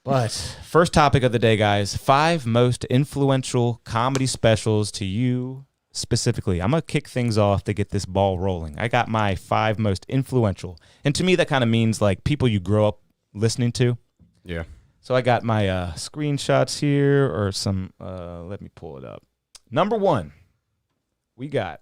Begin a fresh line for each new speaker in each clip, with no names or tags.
But first topic of the day, guys, 5 most influential comedy specials to you specifically. I'm going to kick things off to get this ball rolling. I got my 5 most influential. And to me, that kind of means like people you grow up listening to.
Yeah.
So I got my screenshots here or some, let me pull it up. Number 1, we got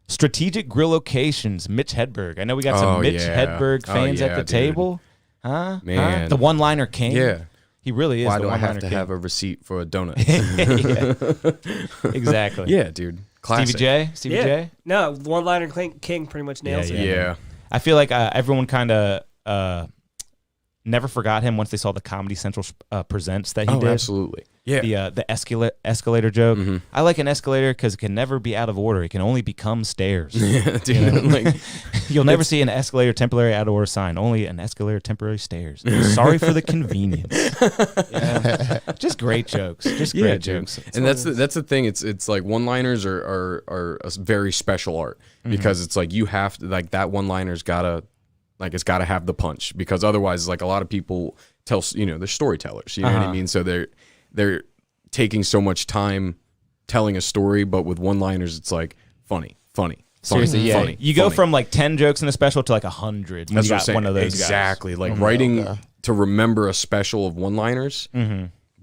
Strategic Grill Locations, Mitch Hedberg. I know we got some Mitch Hedberg fans at the table. Huh?
Man.
Huh? The one-liner king.
Yeah.
He really is.
Why
the
do I have to
king.
have a receipt for a donut?
Yeah. Exactly.
Yeah, dude. Classic.
Stevie J?
No, one-liner king pretty much nails it.
Yeah.
I feel like everyone kind of never forgot him once they saw the Comedy Central presents that he did.
Absolutely. Yeah.
The escalator joke.
Mm-hmm.
I like an escalator because it can never be out of order. It can only become stairs.
Yeah, dude. Like,
you'll never see an escalator temporary out of order sign. Only an escalator temporary stairs. Sorry for the convenience. Yeah. Just great jokes. Just great jokes.
And that's the thing. It's like one-liners are a very special art because it's like you have to, like, that one-liner's gotta, like, it's gotta have the punch, because otherwise, like, a lot of people tell, they're storytellers. You know what I mean? So they're taking so much time telling a story, but with one-liners, it's like funny.
Seriously, yeah.
Funny,
you go from like 10 jokes in a special to like 100.
That's
you
what I'm
got
saying.
one of those
exactly.
guys.
Like writing to remember a special of one-liners,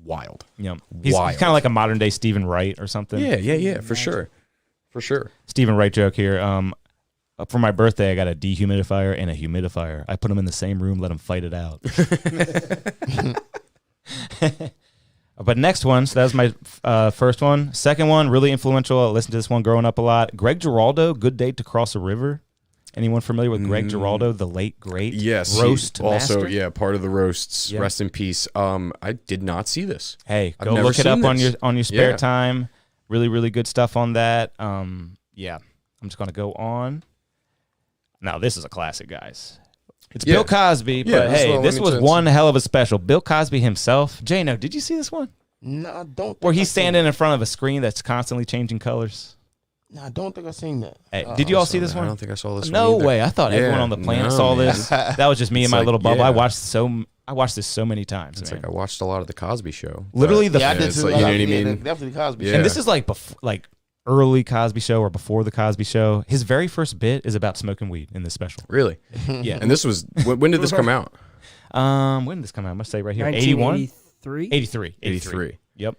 wild.
Yep. He's kind of like a modern day Stephen Wright or something.
Yeah, for sure.
Stephen Wright joke here. For my birthday, I got a dehumidifier and a humidifier. I put them in the same room, let them fight it out. But next one, so that was my first one. Second one, really influential. I listened to this one growing up a lot. Greg Giraldo, Good Day to Cross a River. Anyone familiar with Greg Giraldo, the late, great roast
also,
master?
part of the roasts.
Yep.
Rest in peace. I did not see this.
Hey,
I've
go
never
look it up
seen
on your spare
Yeah.
time. Really, really good stuff on that. Yeah, I'm just going to go on. Now, this is a classic, guys. It's Bill Cosby, but hey, this was one hell of a special. Bill Cosby himself. Jano, did you see this one?
No, I don't.
Where he's standing in front of a screen that's constantly changing colors.
No, I don't think I've seen that.
Hey, did you all see this
I
one?
don't think I saw this
No
one either.
way. I thought everyone on the planet saw this. That was just me and my
like,
little bubble.
yeah.
I watched this so many times.
It's
man.
like I watched a lot of the Cosby Show.
Literally
but-
Yeah, I did
it's
too.
like, you know what I mean?
Definitely Cosby.
Yeah.
Show.
And this is like early Cosby Show or before the Cosby Show. His very first bit is about smoking weed in this special.
Really?
Yeah.
And this was, when did this come out?
When did this come out? I must say right here. 81?
1983?
83. Yep.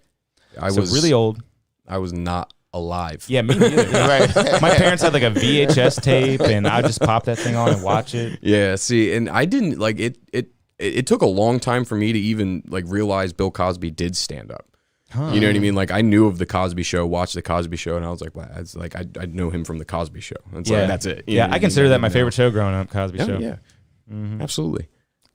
I
So
was
really old.
I was not alive.
Yeah, me neither.
Right.
My parents had like a VHS tape, and I just pop that thing on and watch it.
Yeah, see, and I didn't like it. It took a long time for me to even like realize Bill Cosby did stand up. You know what I mean? Like I knew of the Cosby Show, watched the Cosby Show, and I was like, wow, it's like I know him from the Cosby Show. It's like that's it. You know what
I consider that my
mean?
favorite show growing up, Cosby
Yeah,
Show.
yeah, absolutely.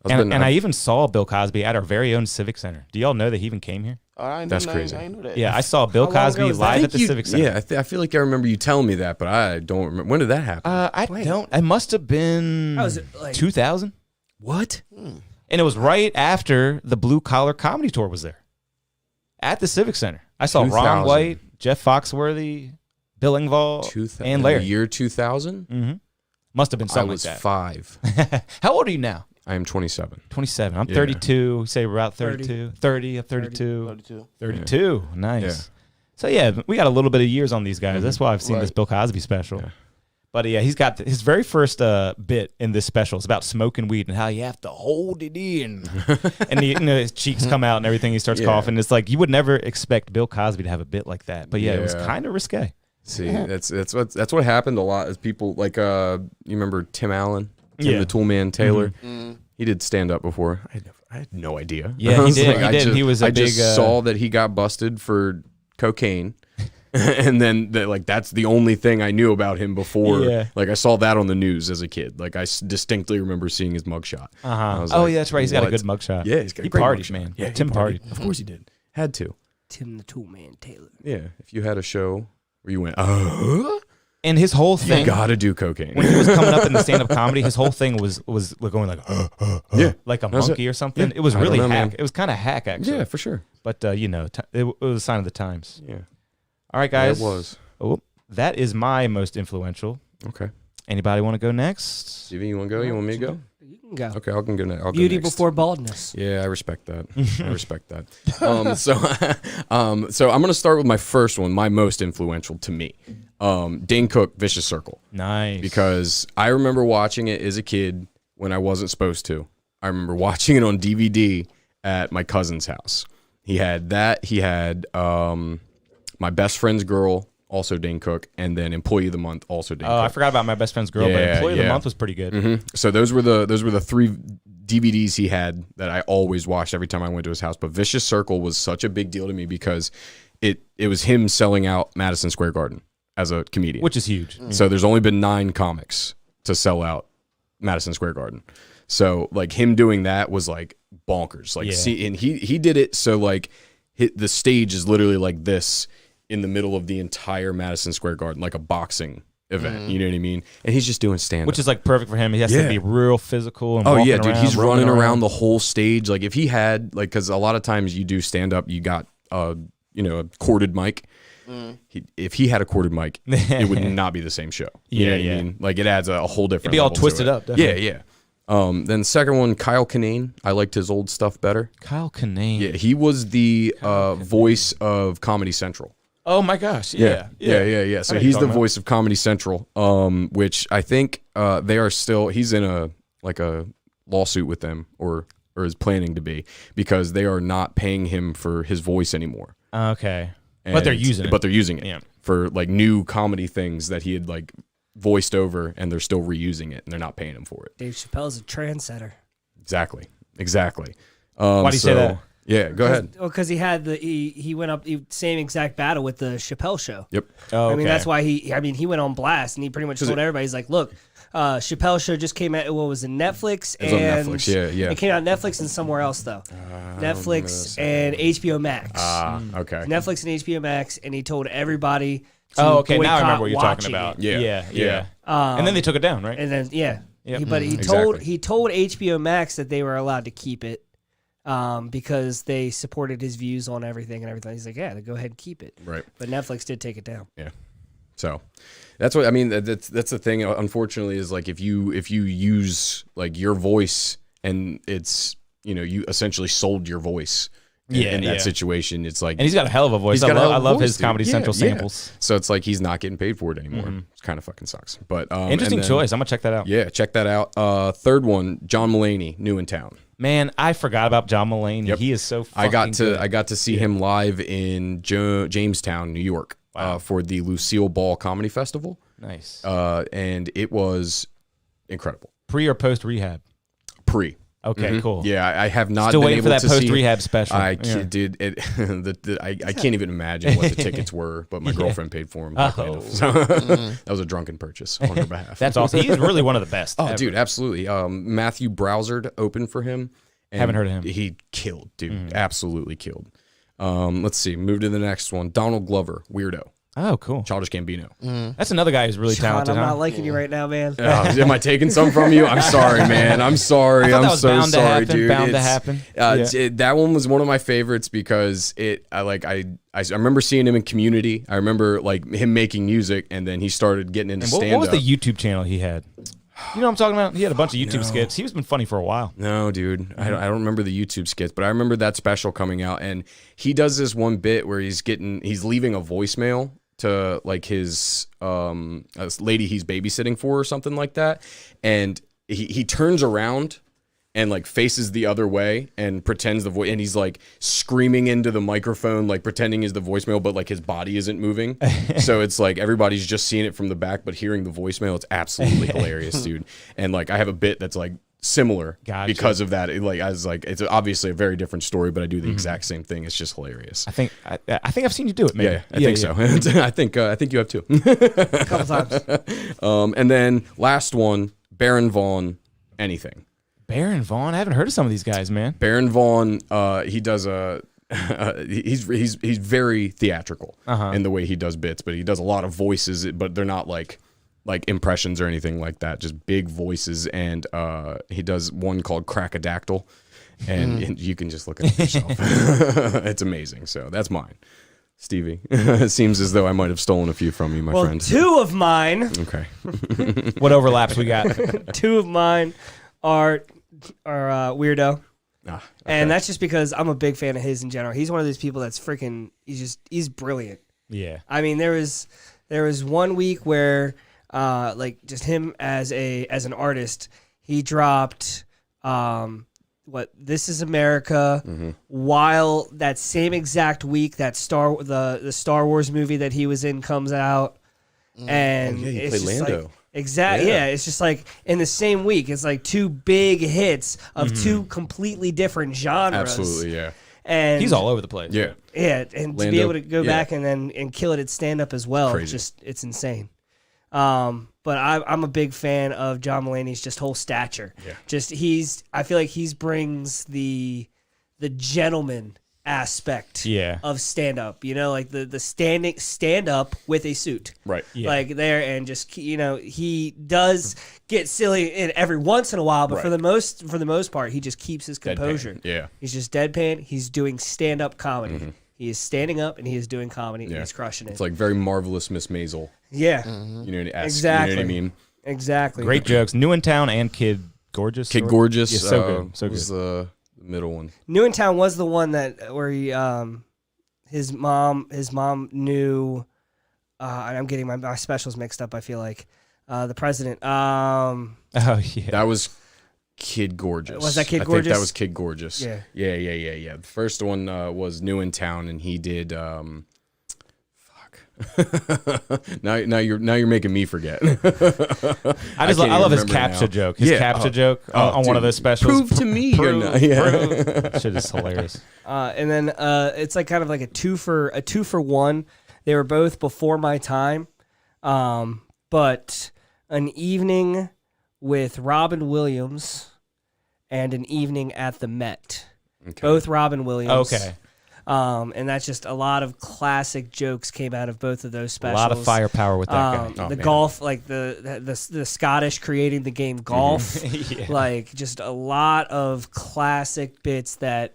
And I even saw Bill Cosby at our very own Civic Center. Do y'all know that he even came here?
That's crazy.
I didn't know that.
Yeah, I saw Bill
How long ago
Cosby
was that?
live at the Civic Center.
Yeah, I feel like I remember you telling me that, but I don't remember. When did that happen?
I don't. It must have been
How was it, like-
2000.
What?
And it was right after the Blue Collar Comedy Tour was there at the Civic Center. I saw Ron
2000.
White, Jeff Foxworthy, Bill Engvall, and Larry.
Year 2000?
Mm-hmm. Must have been
I
something
was
like that.
5.
How old are you now?
I am 27.
27. I'm
Yeah.
32. Say about 32. 30. I'm 32.
32.
32. Nice.
Yeah.
So, yeah, we got a little bit of years on these guys. That's why I've seen
Right.
this Bill Cosby special.
Yeah.
But, yeah, he's got his very first bit in this special. It's about smoking weed and how you have to hold it in. And his cheeks come out and everything. He starts coughing. It's like you would never expect Bill Cosby to have a bit like that. But, yeah, it was
Yeah.
kind of risque.
See, that's what happened a lot. Is people like you remember Tim Allen,
Yeah.
the Toolman Taylor. He did stand up before. I had no idea.
Yeah,
I
he
was
did.
like,
He did. He was a
I
big,
just saw that he got busted for cocaine. And then that's the only thing I knew about him before.
Yeah.
Like I saw that on the news as a kid. Like I distinctly remember seeing his mugshot. I was
Oh,
like,
yeah, that's right. He's got a
what?
good mugshot.
Yeah, he's got a
He
great
partied,
mugshot.
man.
Yeah,
Tim
he
partied.
Of course he did. Had to.
Tim the Toolman Taylor.
Yeah. If you had a show where you went,
And his whole
you
thing,
gotta do cocaine.
when he was coming up in the stand-up comedy, his whole thing was going like,
Yeah.
like a
That's
monkey
it.
or something.
Yeah.
It was
I don't
really
know,
hack.
man.
It was kind of hack, actually.
Yeah, for sure.
But, it was a sign of the times.
Yeah.
All right, guys.
It was.
Oh, that is my most influential.
Okay.
Anybody want to go next?
Stevie, you want to go? You want me to go?
You can go.
Okay, I'll go next.
Beauty before baldness.
Yeah, I respect that. I respect that. So I'm gonna start with my first one, my most influential to me. Dane Cook, Vicious Circle.
Nice.
Because I remember watching it as a kid when I wasn't supposed to. I remember watching it on DVD at my cousin's house. He had that. He had My Best Friend's Girl, also Dane Cook, and then Employee of the Month, also Dane Cook.
I forgot about My Best Friend's Girl, but Employee of the Month was pretty good.
Mm-hmm. So those were the 3 DVDs he had that I always watched every time I went to his house. But Vicious Circle was such a big deal to me because it was him selling out Madison Square Garden as a comedian,
which is huge.
So there's only been 9 comics to sell out Madison Square Garden. So like him doing that was like bonkers. Like see, and he did it so like the stage is literally like this in the middle of the entire Madison Square Garden, like a boxing event. You know what I mean? And he's just doing stand-up,
which is like perfect for him. He has to be real physical and walking
dude,
around,
he's running around the whole stage. Like if he had like, because a lot of times you do stand-up, you got a corded mic. If he had a corded mic, it would not be the same show. You know what I mean? Like it adds a whole different.
It'd be all
level to
twisted
it.
up. Definitely.
Yeah. Then the second one, Kyle Kinane. I liked his old stuff better.
Kyle Kinane.
Yeah, he was the voice of Comedy Central.
Oh my gosh.
Yeah. So he's the voice of Comedy Central, which I think they are still. He's in a lawsuit with them, or is planning to be, because they are not paying him for his voice anymore.
Okay. But they're using it.
For like new comedy things that he had like voiced over, and they're still reusing it, and they're not paying him for it.
Dave Chappelle's a trendsetter.
Exactly.
Why do you say that?
Yeah, go ahead.
Well, because he had he went up same exact battle with the Chappelle show.
Yep.
Oh, okay.
I mean that's why he went on blast, and he pretty much told everybody, he's like, look, Chappelle show just came out. What was it? Netflix.
It was on Netflix. Yeah.
It came out on Netflix and somewhere else though. Netflix and HBO Max.
Okay.
Netflix and HBO Max, and he told everybody.
Oh, okay. Now I remember what you're talking about.
Yeah.
And then they took it down, right?
And then but he
Exactly.
told HBO Max that they were allowed to keep it. Because they supported his views on everything and everything. He's like, yeah, go ahead and keep it.
Right.
But Netflix did take it down.
Yeah. So that's what I mean. That's the thing. Unfortunately, is like if you use like your voice, and it's you essentially sold your voice. In that situation, it's like,
and he's got a hell of a voice. I love his Comedy Central samples.
So it's like he's not getting paid for it anymore. It kind of fucking sucks. But
interesting choice. I'm gonna check that out.
Yeah, check that out. Third one, John Mulaney, New in Town.
Man, I forgot about John Mulaney.
Yep.
He is so fucking good.
I got to see him live in Jamestown, New York, for the Lucille Ball Comedy Festival.
Nice.
And it was incredible.
Pre or post rehab?
Pre.
Okay, cool.
Yeah, I have not
Still
been
waiting
able
for that
to see
post rehab special.
I can't even imagine what the tickets were, but my girlfriend paid for them. So that was a drunken purchase on her behalf.
That's awesome. He's really one of the best.
Oh,
ever.
dude, absolutely. Matthew Browsard opened for him. And
haven't heard of him.
He killed, dude. Absolutely killed. Let's see. Move to the next one. Donald Glover, Weirdo.
Oh, cool.
Childish Gambino.
That's another guy who's really
John,
talented.
I'm not liking you right now, man.
Am I taking some from you? I'm sorry, man. I'm sorry.
I thought
I'm
that was
so
bound to
sorry,
happen,
dude.
bound to happen.
That one was one of my favorites because I remember seeing him in Community. I remember like him making music, and then he started getting into stand-up.
What was the YouTube channel he had? You know what I'm talking about? He had a bunch of YouTube skits. He's been funny for a while.
No, dude. I don't remember the YouTube skits, but I remember that special coming out, and he does this one bit where he's leaving a voicemail to like his lady he's babysitting for or something like that, and he turns around and like faces the other way and pretends the voice, and he's like screaming into the microphone, like pretending is the voicemail, but like his body isn't moving. So it's like everybody's just seeing it from the back, but hearing the voicemail. It's absolutely hilarious, dude. And like I have a bit that's like similar because of that. It's obviously a very different story, but I do the exact same thing. It's just hilarious.
I think I've seen you do it. Maybe.
Yeah, I think so. I think you have too.
A couple times.
And then last one, Baron Vaughn, Anything.
Baron Vaughn. I haven't heard of some of these guys, man.
Baron Vaughn, he does he's very theatrical in the way he does bits, but he does a lot of voices, but they're not like impressions or anything like that, just big voices. And he does one called Crackadactyl, and you can just look at it yourself. It's amazing. So that's mine. Stevie. It seems as though I might have stolen a few from you, my
Well,
friend.
2 of mine,
Okay.
What overlaps we got?
2 of mine are Weirdo.
Ah, okay.
And that's just because I'm a big fan of his in general. He's one of those people that's freaking, he's brilliant.
Yeah.
I mean, there was 1 week where, like, just him as an artist, he dropped, This Is America, while that same exact week that the Star Wars movie that he was in comes out, and
he
it's
played
just
Lando.
like, exactly, yeah, it's just like in the same week, it's like 2 big hits of 2 completely different genres.
Absolutely, yeah.
And
He's all over the place.
Yeah.
yeah, and to be
Lando,
able to go
yeah.
back and kill it at stand up as well,
Crazy.
it's insane. But I'm a big fan of John Mulaney's just whole stature.
Yeah.
Just I feel like he brings the gentleman aspect
Yeah.
of stand up. You know, like the stand up with a suit.
Right.
Yeah.
Like there, and just he does get silly in every once in a while, but
Right.
for the most part, he just keeps his composure.
Deadpan. Yeah.
He's just deadpan. He's doing stand up comedy. He is standing up and he is doing comedy. And
Yeah.
he's crushing it.
It's like very marvelous Miss Maisel.
Yeah,
You know,
Exactly.
You know what I mean?
exactly.
Great jokes. New in Town and Kid Gorgeous.
Kid
or-
Gorgeous.
Yeah, so good. So
was
good.
the middle one.
New in Town was the one that where he his mom knew. And I'm getting my specials mixed up. I feel like the president.
Oh, yeah.
That was Kid Gorgeous.
Was that Kid
I think
Gorgeous?
that was Kid Gorgeous.
Yeah.
Yeah. The first one was New in Town, and he did. Now you're making me forget.
I
can't
love his
even remember
CAPTCHA
now.
joke. His
Yeah.
CAPTCHA joke on one of
dude.
those specials.
Prove to me you're not. Yeah.
That shit is hilarious.
And then it's like kind of like a two for one. They were both before my time, but an evening with Robin Williams and an evening at the Met.
Okay.
Both Robin Williams.
Okay.
And that's just a lot of classic jokes came out of both of those
A
specials.
lot of firepower with that guy.
Oh,
The
man.
golf, like the Scottish creating the game golf,
Yeah.
like just a lot of classic bits that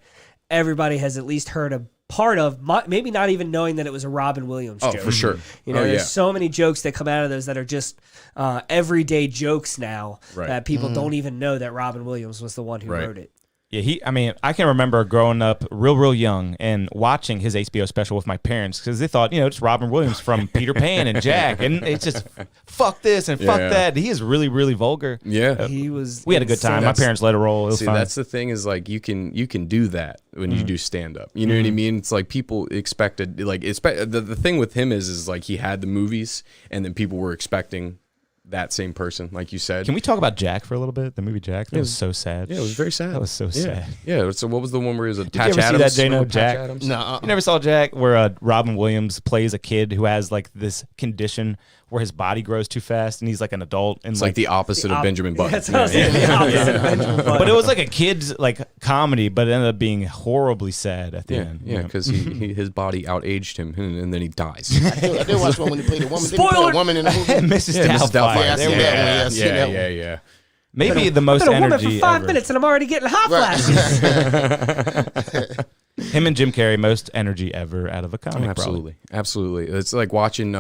everybody has at least heard a part of, maybe not even knowing that it was a Robin Williams
Oh,
joke.
for sure.
You know,
oh,
there's
yeah.
so many jokes that come out of those that are just everyday jokes now
Right.
that people don't even know that Robin Williams was the one who
Right.
wrote it.
Yeah, I can remember growing up real young and watching his HBO special with my parents because they thought, it's Robin Williams from Peter Pan and Jack. And it's just, fuck this and fuck
Yeah.
that. He is really, really vulgar.
Yeah.
He was.
We had a good time. My
insane.
parents let it roll. It was
See,
fun.
that's the thing is like you can do that when you do stand up. You know what I mean? It's like people expected the thing with him is like he had the movies and then people were expecting that same person, like you said.
Can we talk about Jack for a little bit? The movie Jack? That was so sad.
Yeah, it was very sad.
That was so sad.
Yeah. So what was the one where he was a
you
Patch
ever see
Adams?
that, Jano?
Remember Patch
Jack?
Adams?
No,
You never saw Jack, where Robin Williams plays a kid who has like this condition where his body grows too fast, and he's like an adult, and
It's like the opposite of Benjamin Button.
That's what I was saying. The opposite of Benjamin Button.
But it was like a kid's like comedy, but it ended up being horribly sad at the
Yeah,
end.
yeah, because his body outaged him, and then he dies.
I did watch one when he played a woman. Didn't he play
Spoiler!
a woman in the movie?
Mrs.
Yeah, Mrs.
Doubtfire.
Yeah, I
There
seen
we
that
go.
one. Yeah, I seen that one.
yeah.
Maybe the most
I've been a woman
energy
for 5
ever.
minutes and I'm already getting hot flashes.
Him and Jim Carrey, most energy ever out of a comic.
Absolutely. It's like watching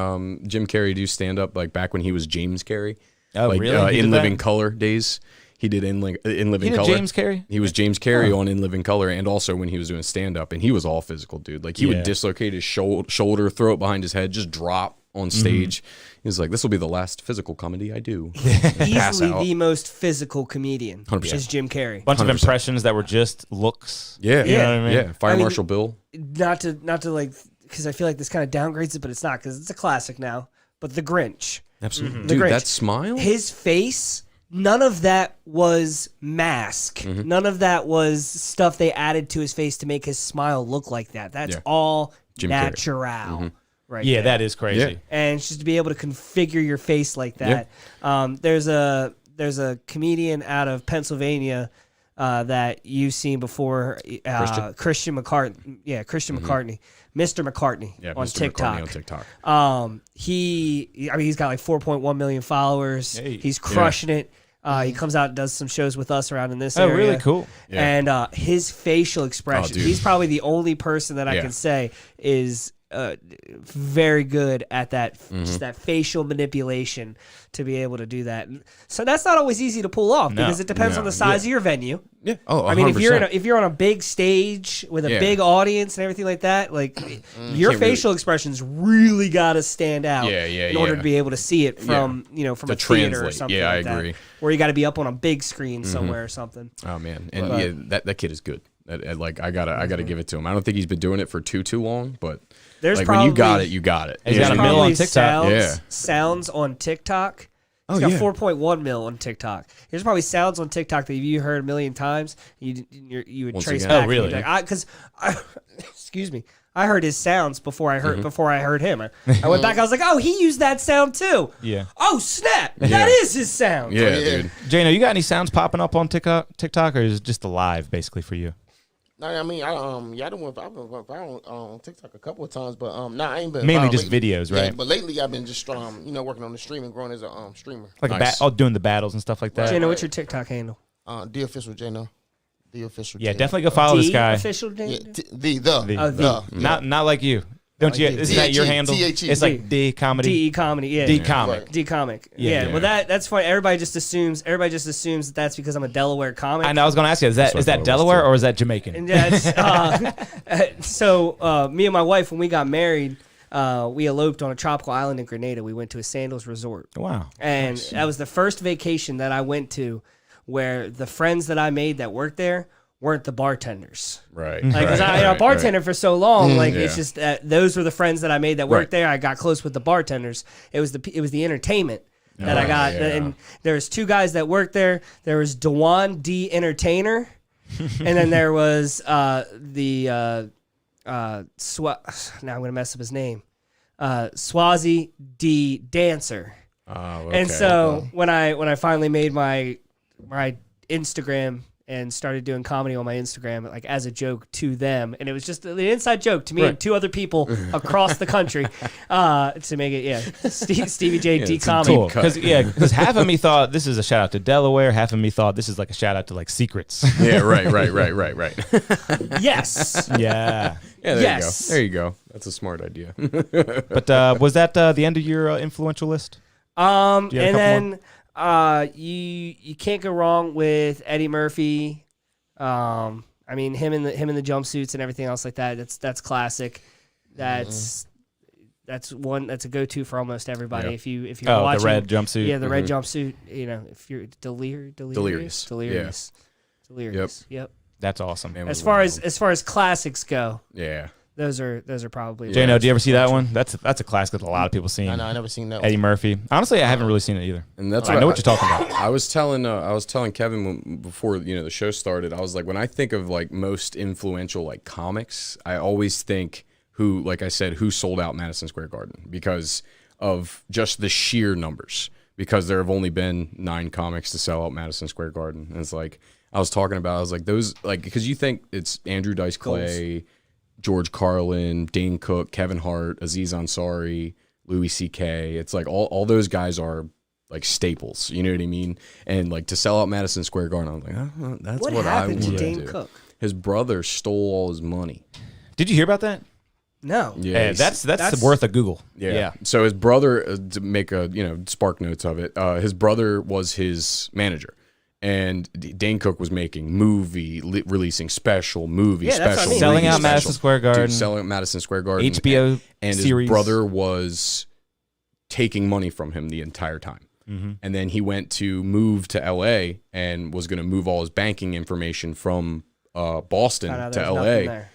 Jim Carrey do stand up like back when he was James Carrey.
Oh,
like,
really? He
In
did
Living
that?
Color days. He did In Living
He did
Color.
James Carrey?
He was James Carrey on In Living Color, and also when he was doing stand up, and he was all physical, dude. Like he
Yeah.
would dislocate his shoulder, throw it behind his head, just drop on stage. He was like, "This will be the last physical comedy I do." Pass
Easily
out.
the most physical comedian
100%.
is Jim Carrey.
Bunch of
100%.
impressions that were just looks.
Yeah,
You know what I mean?
yeah. Fire
I mean,
Marshal Bill.
Not to like, because I feel like this kind of downgrades it, but it's not, because it's a classic now. But The Grinch.
Absolutely,
The
dude.
Grinch.
That smile.
His face, none of that was mask.
Mm-hmm.
None of that was stuff they added to his face to make his smile look like that. That's
Yeah.
all
Jim Carrey.
natural. Right
Yeah,
there.
that is crazy.
Yeah.
And just to be able to configure your face like that. There's a comedian out of Pennsylvania that you've seen before, Christian McCartney. Yeah, Christian McCartney, Mr. McCartney
Yeah,
on
Mr.
TikTok.
McCartney on TikTok.
He's got like 4.1 million followers.
Hey.
He's crushing it. He comes out and does some shows with us around in this
Oh,
area.
really cool.
Yeah.
And his facial expression,
dude.
he's probably the only person that I
Yeah.
can say is very good at that, just that facial manipulation to be able to do that. So that's not always easy to pull off because it depends on the size of your venue.
Yeah. Oh, 100%.
I mean, if you're on a big stage with a big audience and everything like that, like your facial expressions really got to stand out in order to be able to see it from from a theater or something.
Yeah,
like
I agree.
That, where you got to be up on a big screen somewhere or something.
Oh man, and that kid is good. I gotta give it to him. I don't think he's been doing it for too long, but
there's
like
probably,
when you got it, you got it.
He's got a mill on TikTok.
Sounds on TikTok. He's got 4.1 mil on TikTok. There's probably sounds on TikTok that you heard a million times. You would
Once
trace
again.
back.
Oh, really?
Because excuse me, I heard his sounds before I heard him. I went back. I was like, oh, he used that sound too.
Yeah.
Oh snap! That is his sound.
Yeah, dude.
Jano, you got any sounds popping up on TikTok, or is it just the live basically for you?
No, I mean, I've been viral on TikTok a couple of times, but I ain't been
Mainly
viral
just
lately.
videos, right?
Yeah, but lately I've been just working on the streaming, growing as a streamer.
Like
Nice.
doing the battles and stuff like that.
Jano, what's your TikTok handle?
The official Jano, the official.
Yeah,
Jano.
definitely go follow this guy.
Official
Yeah,
Jano?
the.
Not like you. Don't you? Isn't that your
THE,
handle?
THE.
It's like D comedy.
DE comedy, yeah.
D comic.
Right.
D comic.
Yeah.
Yeah. Well, that's funny. Everybody just assumes that that's because I'm a Delaware comic.
I know. I was going to ask you, is that
what I thought it was
Delaware
too.
or is that Jamaican?
And that's, so me and my wife, when we got married, we eloped on a tropical island in Grenada. We went to a sandals resort.
Wow.
And that was the first vacation that I went to where the friends that I made that worked there weren't the bartenders.
Right.
Like, cause I
right,
bartender for so long, like it's
Yeah.
just those were the friends that I made that worked
Right.
there. I got close with the bartenders. It was the entertainment that I got.
yeah.
And there's two guys that worked there. There was Dewan D Entertainer, and then there was now I'm gonna mess up his name. Swazi D Dancer.
Oh,
And
okay.
so when I finally made my Instagram and started doing comedy on my Instagram, like as a joke to them, and it was just an inside joke to me and two other people across the country, to make it Stevie J D
it's a
comedy.
Cool. Because half of me thought this is a shout out to Delaware. Half of me thought this is like a shout out to like secrets.
Yeah, right.
Yes.
Yeah.
Yeah,
Yes.
There you go. That's a smart idea.
But was that the end of your influential list? Do you have a
And
couple
then you can't go wrong with Eddie Murphy. I mean him in the jumpsuits and everything else like that. That's classic. That's a go-to for almost everybody.
Yeah.
If you're watching
the red jumpsuit.
Yeah, the red jumpsuit. If you're delirious. Yep.
That's awesome.
Man,
As
was
far
wild.
as classics go,
Yeah.
those are probably
Jano, do you ever see that one? That's a classic that a lot of people seen.
I know, I never seen that.
Eddie Murphy. Honestly, I haven't really seen it either.
And that's
I know what you're talking about.
I was telling Kevin before the show started. I was like, when I think of like most influential like comics, I always think who sold out Madison Square Garden because of just the sheer numbers. Because there have only been 9 comics to sell out Madison Square Garden, and it's like I was like those like because you think it's Andrew Dice Clay, George Carlin, Dane Cook, Kevin Hart, Aziz Ansari, Louis C.K. It's like all those guys are like staples. You know what I mean? And like to sell out Madison Square Garden, I'm like, that's what I
happened
want
to
to
Dane
do.
Cook?
His brother stole all his money.
Did you hear about that?
No.
Yeah, that's worth a Google.
Yeah. So his brother, to make a spark notes of it, his brother was his manager. And Dane Cook was making releasing special movie,
Yeah, that's what I
special,
mean.
Selling out
special.
Madison Square Garden.
Dude, selling out Madison Square Garden.
HBO
and
series.
his brother was taking money from him the entire time.
Mm-hmm.
And then he went to move to LA and was going to move all his banking information from Boston
Found out
to
there was nothing
LA.
there.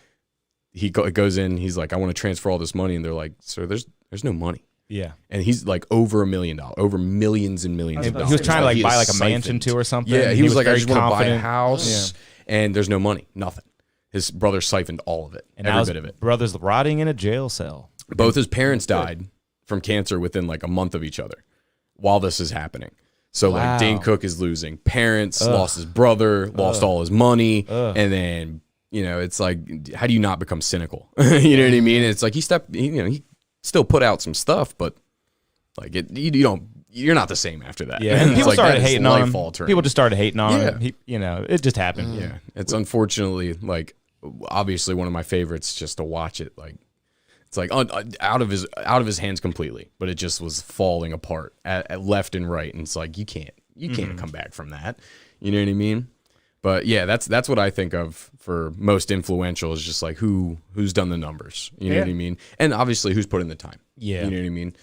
He goes in, he's like, I want to transfer all this money. And they're like, sir, there's no money.
Yeah.
And he's like over $1 million, over millions and millions of
He
dollars.
He was trying to like
He
buy
is
like a mansion
siphoned.
too or something.
Yeah, he was like, I
very
just want to buy a
confident.
house, and there's no money, nothing. His brother siphoned all of it,
And
every
now his
bit of it.
brother's rotting in a jail cell.
Both his parents died from cancer within like a month of each other while this is happening. So
Wow.
like Dane Cook is losing parents, lost his brother, lost all his money, and then it's like, how do you not become cynical? You know what I mean? It's like he still put out some stuff, but like you're not the same after that.
Yeah,
And
and
it's
people
like,
started
that is
hating on him.
life-altering.
People just started hating on
Yeah.
him. It just happened.
Yeah, it's unfortunately like obviously one of my favorites just to watch it. Like It's like out of his hands completely, but it just was falling apart at left and right, and it's like you can't come back from that. You know what I mean? But yeah, that's what I think of for most influential is just like who's done the numbers. You know what I mean? And obviously who's put in the time.
Yeah.
You know what I mean?